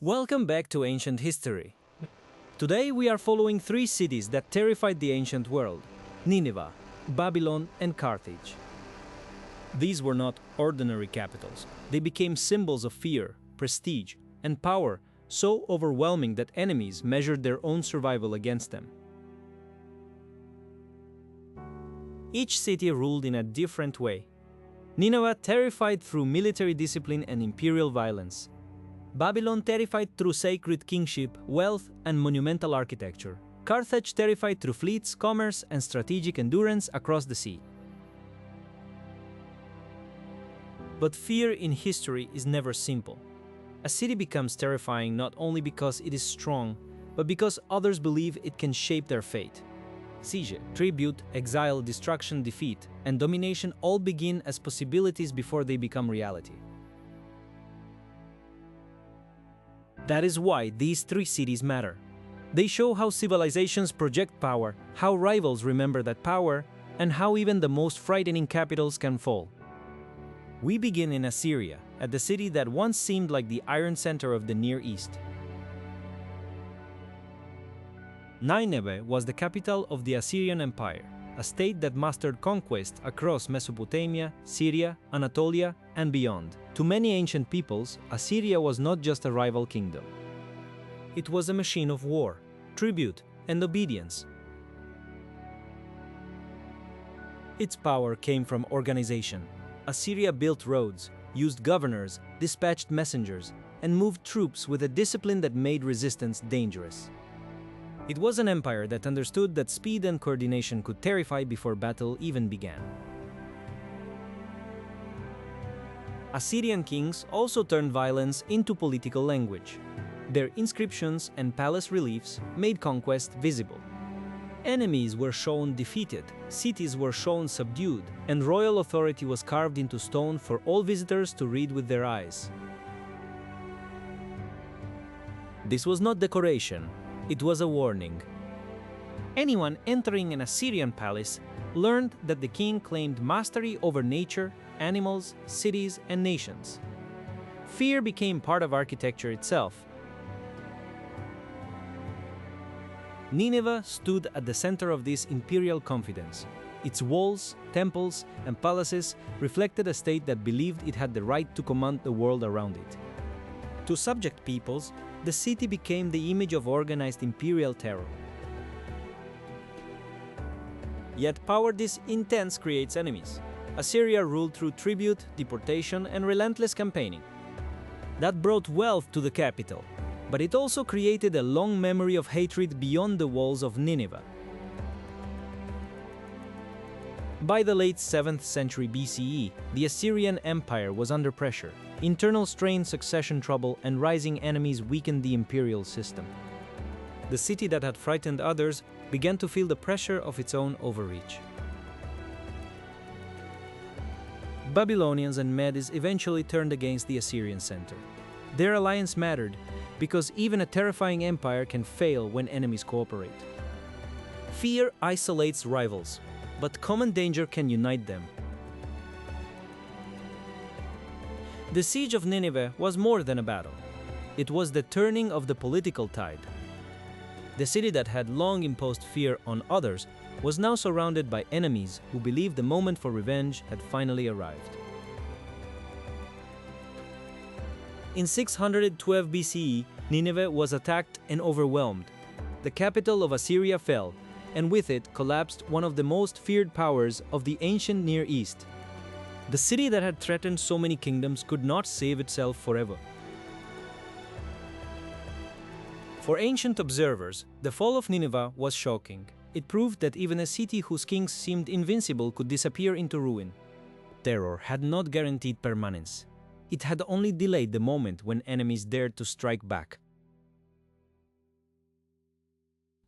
Welcome back to Ancient History. Today we are following three cities that terrified the ancient world: Nineveh, Babylon, and Carthage. These were not ordinary capitals. They became symbols of fear, prestige, and power so overwhelming that enemies measured their own survival against them. Each city ruled in a different way. Nineveh terrified through military discipline and imperial violence. Babylon terrified through sacred kingship, wealth, and monumental architecture. Carthage terrified through fleets, commerce, and strategic endurance across the sea. But fear in history is never simple. A city becomes terrifying not only because it is strong, but because others believe it can shape their fate. Siege, tribute, exile, destruction, defeat, and domination all begin as possibilities before they become reality. That is why these three cities matter. They show how civilizations project power, how rivals remember that power, and how even the most frightening capitals can fall. We begin in Assyria, at the city that once seemed like the iron center of the Near East. Nineveh was the capital of the Assyrian Empire, a state that mastered conquest across Mesopotamia, Syria, Anatolia, and beyond. To many ancient peoples, Assyria was not just a rival kingdom. It was a machine of war, tribute, and obedience. Its power came from organization. Assyria built roads, used governors, dispatched messengers, and moved troops with a discipline that made resistance dangerous. It was an empire that understood that speed and coordination could terrify before battle even began. Assyrian kings also turned violence into political language. Their inscriptions and palace reliefs made conquest visible. Enemies were shown defeated, cities were shown subdued, and royal authority was carved into stone for all visitors to read with their eyes. This was not decoration, it was a warning. Anyone entering an Assyrian palace learned that the king claimed mastery over nature, animals, cities, and nations. Fear became part of architecture itself. Nineveh stood at the center of this imperial confidence. Its walls, temples, and palaces reflected a state that believed it had the right to command the world around it. To subject peoples, the city became the image of organized imperial terror. Yet power this intense creates enemies. Assyria ruled through tribute, deportation, and relentless campaigning. That brought wealth to the capital, but it also created a long memory of hatred beyond the walls of Nineveh. By the late 7th century BCE, the Assyrian Empire was under pressure. Internal strain, succession trouble, and rising enemies weakened the imperial system. The city that had frightened others began to feel the pressure of its own overreach. Babylonians and Medes eventually turned against the Assyrian center. Their alliance mattered because even a terrifying empire can fail when enemies cooperate. Fear isolates rivals, but common danger can unite them. The siege of Nineveh was more than a battle. It was the turning of the political tide. The city that had long imposed fear on others was now surrounded by enemies who believed the moment for revenge had finally arrived. In 612 BCE, Nineveh was attacked and overwhelmed. The capital of Assyria fell, and with it collapsed one of the most feared powers of the ancient Near East. The city that had threatened so many kingdoms could not save itself forever. For ancient observers, the fall of Nineveh was shocking. It proved that even a city whose kings seemed invincible could disappear into ruin. Terror had not guaranteed permanence. It had only delayed the moment when enemies dared to strike back.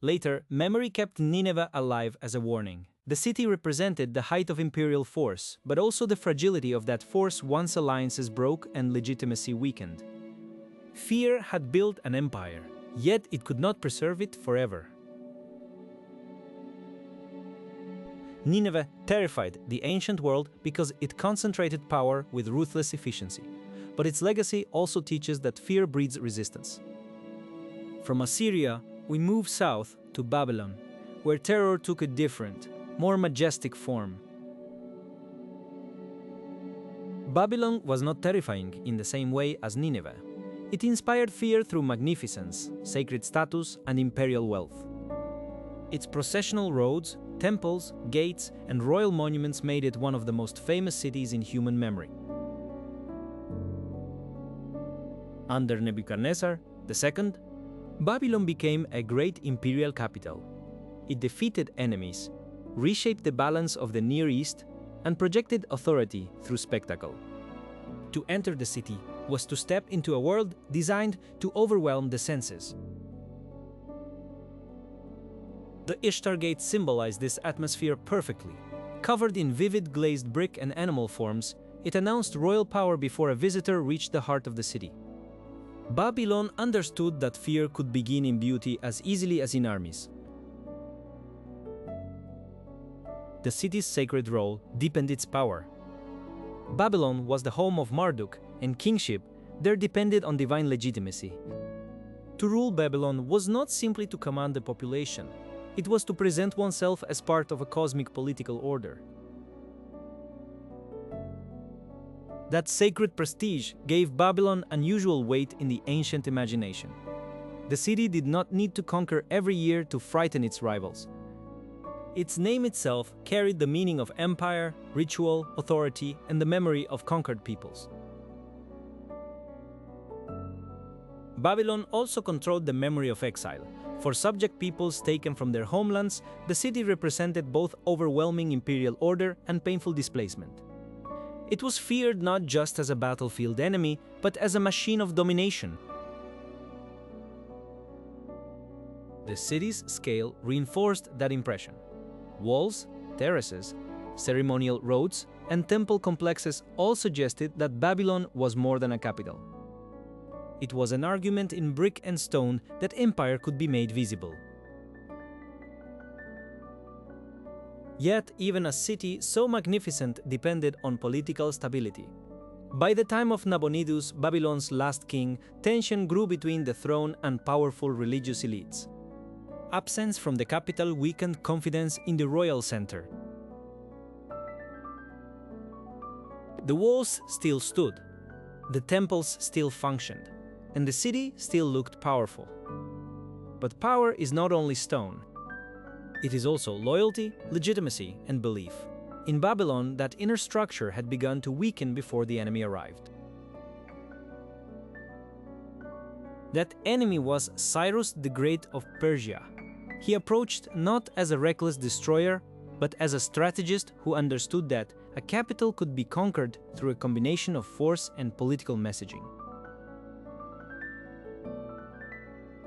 Later, memory kept Nineveh alive as a warning. The city represented the height of imperial force, but also the fragility of that force once alliances broke and legitimacy weakened. Fear had built an empire, yet it could not preserve it forever. Nineveh terrified the ancient world because it concentrated power with ruthless efficiency. but its legacy also teaches that fear breeds resistance. From Assyria, we move south to Babylon, where terror took a different, more majestic form. Babylon was not terrifying in the same way as Nineveh. It inspired fear through magnificence, sacred status, and imperial wealth. Its processional roads, temples, gates, and royal monuments made it one of the most famous cities in human memory. Under Nebuchadnezzar II, Babylon became a great imperial capital. It defeated enemies, reshaped the balance of the Near East, and projected authority through spectacle. To enter the city was to step into a world designed to overwhelm the senses. The Ishtar Gate symbolized this atmosphere perfectly. Covered in vivid glazed brick and animal forms, it announced royal power before a visitor reached the heart of the city. Babylon understood that fear could begin in beauty as easily as in armies. The city's sacred role deepened its power. Babylon was the home of Marduk, and kingship there depended on divine legitimacy. To rule Babylon was not simply to command the population, it was to present oneself as part of a cosmic political order. That sacred prestige gave Babylon unusual weight in the ancient imagination. The city did not need to conquer every year to frighten its rivals. Its name itself carried the meaning of empire, ritual, authority, and the memory of conquered peoples. Babylon also controlled the memory of exile. For subject peoples taken from their homelands, the city represented both overwhelming imperial order and painful displacement. It was feared not just as a battlefield enemy, but as a machine of domination. The city's scale reinforced that impression. Walls, terraces, ceremonial roads, and temple complexes all suggested that Babylon was more than a capital. It was an argument in brick and stone that empire could be made visible. Yet, even a city so magnificent depended on political stability. By the time of Nabonidus, Babylon's last king, tension grew between the throne and powerful religious elites. Absence from the capital weakened confidence in the royal center. The walls still stood, the temples still functioned, and the city still looked powerful. But power is not only stone. It is also loyalty, legitimacy, and belief. In Babylon, that inner structure had begun to weaken before the enemy arrived. That enemy was Cyrus the Great of Persia. He approached not as a reckless destroyer, but as a strategist who understood that a capital could be conquered through a combination of force and political messaging.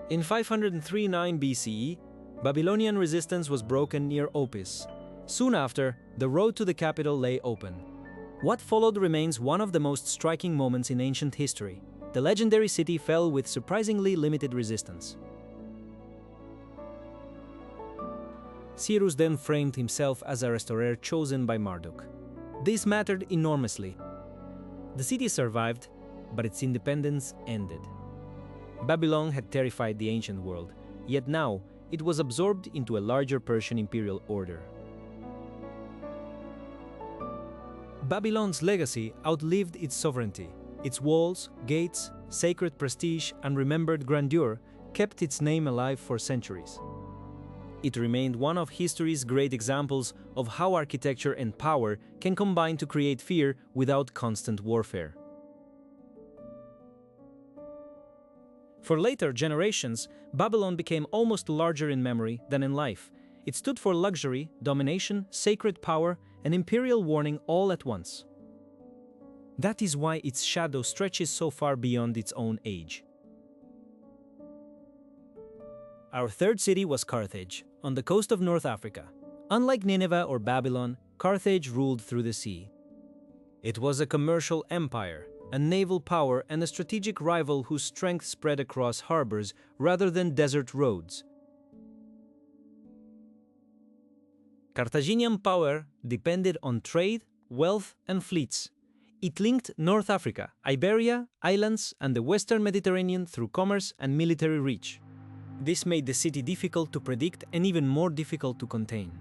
In 539 BCE, Babylonian resistance was broken near Opis. Soon after, the road to the capital lay open. What followed remains one of the most striking moments in ancient history. The legendary city fell with surprisingly limited resistance. Cyrus then framed himself as a restorer chosen by Marduk. This mattered enormously. The city survived, but its independence ended. Babylon had terrified the ancient world, yet now it was absorbed into a larger Persian imperial order. Babylon's legacy outlived its sovereignty. Its walls, gates, sacred prestige, and remembered grandeur kept its name alive for centuries. It remained one of history's great examples of how architecture and power can combine to create fear without constant warfare. For later generations, Babylon became almost larger in memory than in life. It stood for luxury, domination, sacred power, and imperial warning all at once. That is why its shadow stretches so far beyond its own age. Our third city was Carthage, on the coast of North Africa. Unlike Nineveh or Babylon, Carthage ruled through the sea. It was a commercial empire, a naval power, and a strategic rival whose strength spread across harbors rather than desert roads. Carthaginian power depended on trade, wealth, and fleets. It linked North Africa, Iberia, islands, and the Western Mediterranean through commerce and military reach. This made the city difficult to predict and even more difficult to contain.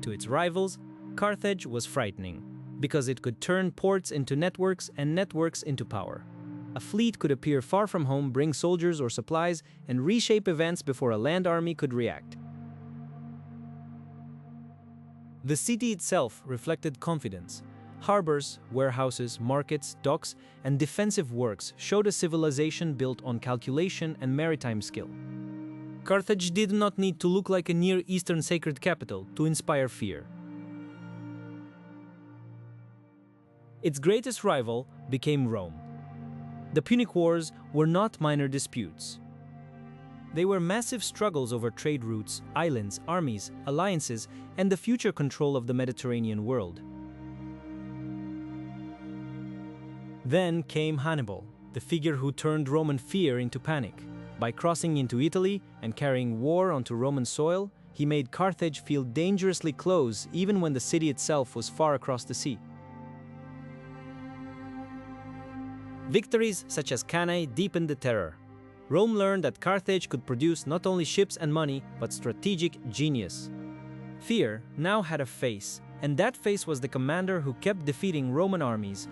To its rivals, Carthage was frightening, because it could turn ports into networks and networks into power. A fleet could appear far from home, bring soldiers or supplies, and reshape events before a land army could react. The city itself reflected confidence. Harbors, warehouses, markets, docks, and defensive works showed a civilization built on calculation and maritime skill. Carthage did not need to look like a Near Eastern sacred capital to inspire fear. Its greatest rival became Rome. The Punic Wars were not minor disputes. They were massive struggles over trade routes, islands, armies, alliances, and the future control of the Mediterranean world. Then came Hannibal, the figure who turned Roman fear into panic. By crossing into Italy and carrying war onto Roman soil, he made Carthage feel dangerously close even when the city itself was far across the sea. Victories such as Cannae deepened the terror. Rome learned that Carthage could produce not only ships and money, but strategic genius. Fear now had a face, and that face was the commander who kept defeating Roman armies.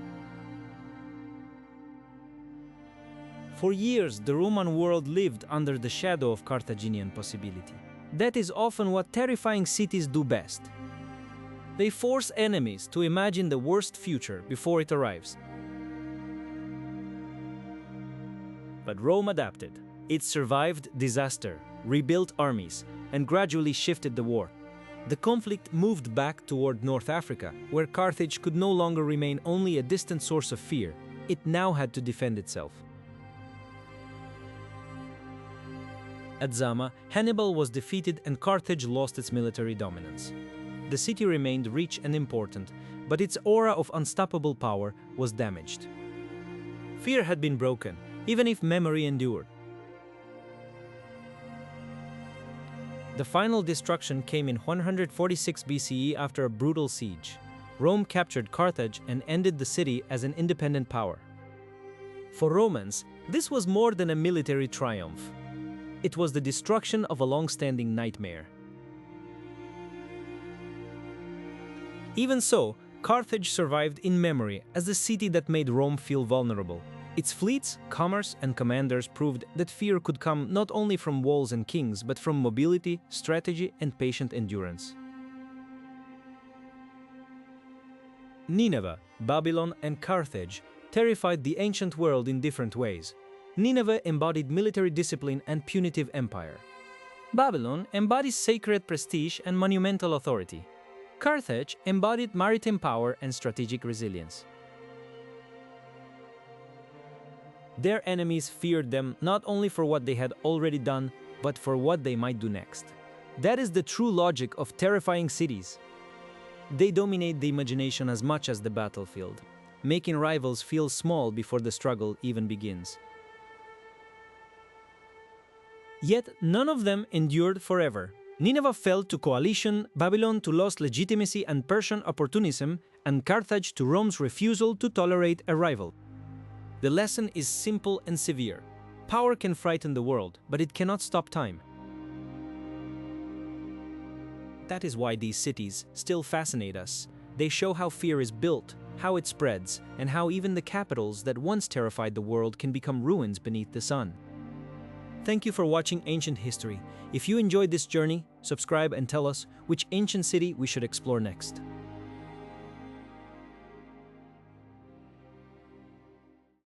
For years, the Roman world lived under the shadow of Carthaginian possibility. That is often what terrifying cities do best. They force enemies to imagine the worst future before it arrives. But Rome adapted. It survived disaster, rebuilt armies, and gradually shifted the war. The conflict moved back toward North Africa, where Carthage could no longer remain only a distant source of fear. It now had to defend itself. At Zama, Hannibal was defeated and Carthage lost its military dominance. The city remained rich and important, but its aura of unstoppable power was damaged. Fear had been broken, even if memory endured. The final destruction came in 146 BCE after a brutal siege. Rome captured Carthage and ended the city as an independent power. For Romans, this was more than a military triumph. It was the destruction of a long-standing nightmare. Even so, Carthage survived in memory as the city that made Rome feel vulnerable. Its fleets, commerce, and commanders proved that fear could come not only from walls and kings, but from mobility, strategy, and patient endurance. Nineveh, Babylon, and Carthage terrified the ancient world in different ways. Nineveh embodied military discipline and punitive empire. Babylon embodies sacred prestige and monumental authority. Carthage embodied maritime power and strategic resilience. Their enemies feared them not only for what they had already done, but for what they might do next. That is the true logic of terrifying cities. They dominate the imagination as much as the battlefield, making rivals feel small before the struggle even begins. Yet none of them endured forever. Nineveh fell to coalition, Babylon to lost legitimacy and Persian opportunism, and Carthage to Rome's refusal to tolerate a rival. The lesson is simple and severe. Power can frighten the world, but it cannot stop time. That is why these cities still fascinate us. They show how fear is built, how it spreads, and how even the capitals that once terrified the world can become ruins beneath the sun. Thank you for watching Ancient History. If you enjoyed this journey, subscribe and tell us which ancient city we should explore next.